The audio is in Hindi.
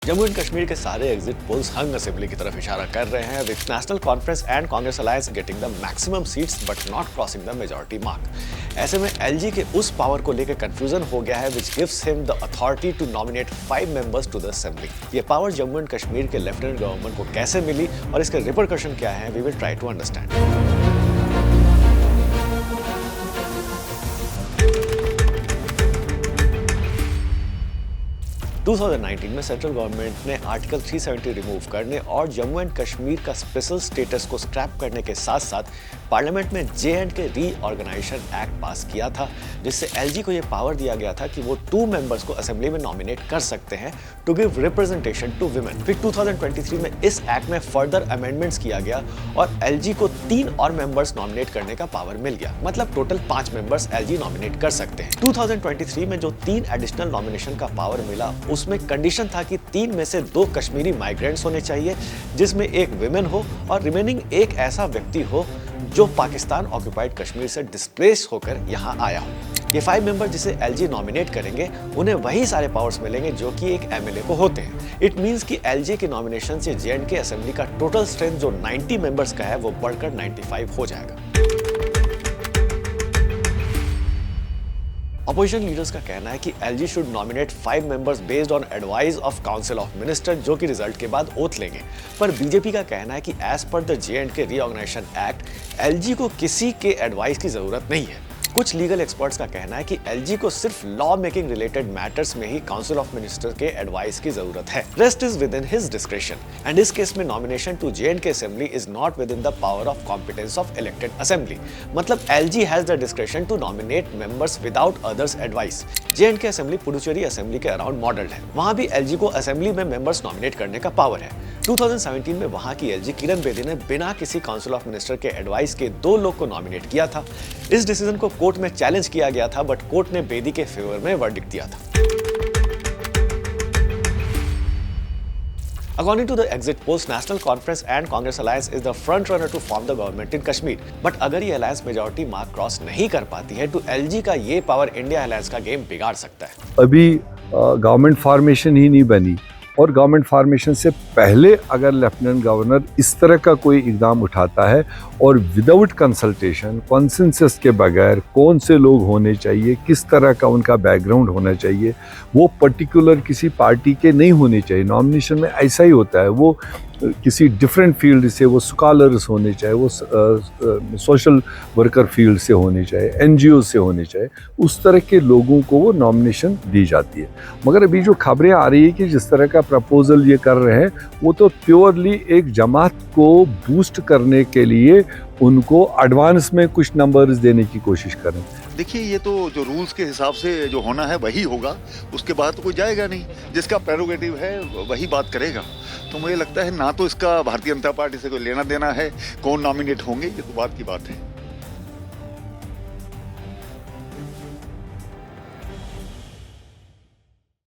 जम्मू एंड कश्मीर के सारे एग्जिट पोल्स हंग असेंबली की तरफ इशारा कर रहे हैं, with national conference and Congress alliance getting the maximum seats but not crossing the majority mark. ऐसे में एलजी के उस पावर को लेकर कंफ्यूजन हो गया है which gives him the authority to nominate 5 members to the assembly. ये पावर जम्मू एंड कश्मीर के लेफ्टिनेंट गवर्नमेंट को कैसे मिली और इसके रिपरकशन क्या है, we will try to understand. 2019 में सेंट्रल गवर्नमेंट ने आर्टिकल 370 रिमूव करने और जम्मू एंड कश्मीर का स्पेशल स्टेटस को स्क्रैप करने के साथ साथ पार्लियामेंट में जे.एंड.के रीऑर्गेनाइजेशन एक्ट पास किया था, जिससे एलजी को यह पावर दिया गया था कि वो 2 मेंबर्स को असेंबली में नॉमिनेट कर सकते हैं to give representation to women. फिर 2023 में इस एक्ट में फर्दर अमेंडमेंट्स किया गया और एलजी को 3 और मेंबर्स नॉमिनेट करने का पावर मिल गया, मतलब टोटल 5 मेंबर्स एलजी नॉमिनेट कर सकते हैं। 2023 में जो 3 एडिशनल नॉमिनेशन का पावर मिला उसमें कंडीशन था कि 3 में से 2 कश्मीरी माइग्रेंट्स होने चाहिए, जिसमें एक विमेन हो और रिमेनिंग एक ऐसा व्यक्ति हो जो पाकिस्तान ऑक्युपाइड कश्मीर से डिस्प्लेस होकर यहाँ आया हो। ये 5 मेंबर जिसे एलजी नॉमिनेट करेंगे उन्हें वही सारे पावर्स मिलेंगे जो कि एक एमएलए को होते हैं। इट मींस कि एलजी के नॉमिनेशन से जे.एंड.के असेंबली का टोटल स्ट्रेंथ जो 90 मेंबर्स का है वो बढ़कर 95 हो जाएगा। अपोजिशन लीडर्स का कहना है कि LG should nominate 5 members based on advice of council of minister, जो कि रिजल्ट के बाद ओथ लेंगे। पर बीजेपी का कहना है कि as per the J and K reorganisation act LG को किसी के एडवाइस की जरूरत नहीं है। कुछ लीगल एक्सपर्ट्स का कहना है कि एलजी को सिर्फ लॉ मेकिंग रिलेटेड मैटर्स में ही काउंसिल ऑफ मिनिस्टर के एडवाइस की जरूरत है, rest is within his discretion. And इस केस में nomination to J and K assembly is not within the power of competence of elected assembly, मतलब LG has the discretion to nominate members without others advice. J and K assembly Puducherry assembly के अराउंड मॉडल्ड है, वहां भी एलजी को असेंबली में मेंबर्स नॉमिनेट करने का पावर है। 2017 में वहां की एलजी किरण बेदी ने बिना किसी काउंसिल ऑफ मिनिस्टर के एडवाइस के 2 लोग को नॉमिनेट किया था। इस डिसीजन को कोर्ट में चैलेंज किया गया था, बट कोर्ट ने बेदी के फेवर में वर्डिक्ट दिया था। According to the exit polls, National Conference and Congress Alliance is the front runner to form the government in Kashmir. But अगर ये अलायंस मेजॉरिटी मार्क क्रॉस नहीं कर पाती है तो एलजी का ये पावर इंडिया अलायंस का गेम बिगाड़ सकता है। अभी गवर्नमेंट फॉर्मेशन ही नहीं बनी और गवर्नमेंट फॉर्मेशन से पहले अगर लेफ्टिनेंट गवर्नर इस तरह का कोई इकदाम उठाता है और विदाउट कंसल्टेशन, कॉन्सेंसस के बगैर कौन से लोग होने चाहिए, किस तरह का उनका बैकग्राउंड होना चाहिए, वो पर्टिकुलर किसी पार्टी के नहीं होने चाहिए। नॉमिनेशन में ऐसा ही होता है, वो किसी डिफरेंट फील्ड से, वो स्कॉलर्स होने चाहिए, वो सोशल वर्कर फील्ड से होने चाहिए, एनजीओ से होने चाहिए, उस तरह के लोगों को वो नॉमिनेशन दी जाती है। मगर अभी जो खबरें आ रही है कि जिस तरह का प्रपोजल ये कर रहे हैं वो तो प्योरली एक जमात को बूस्ट करने के लिए उनको एडवांस में कुछ नंबर्स देने की कोशिश करें। देखिए, ये तो जो रूल्स के हिसाब से जो होना है वही होगा, उसके बाद तो कोई जाएगा नहीं। जिसका प्रेरोगेटिव है वही बात करेगा। तो मुझे लगता है ना तो इसका भारतीय जनता पार्टी से कोई लेना देना है, कौन नॉमिनेट होंगे, ये तो बात की बात है।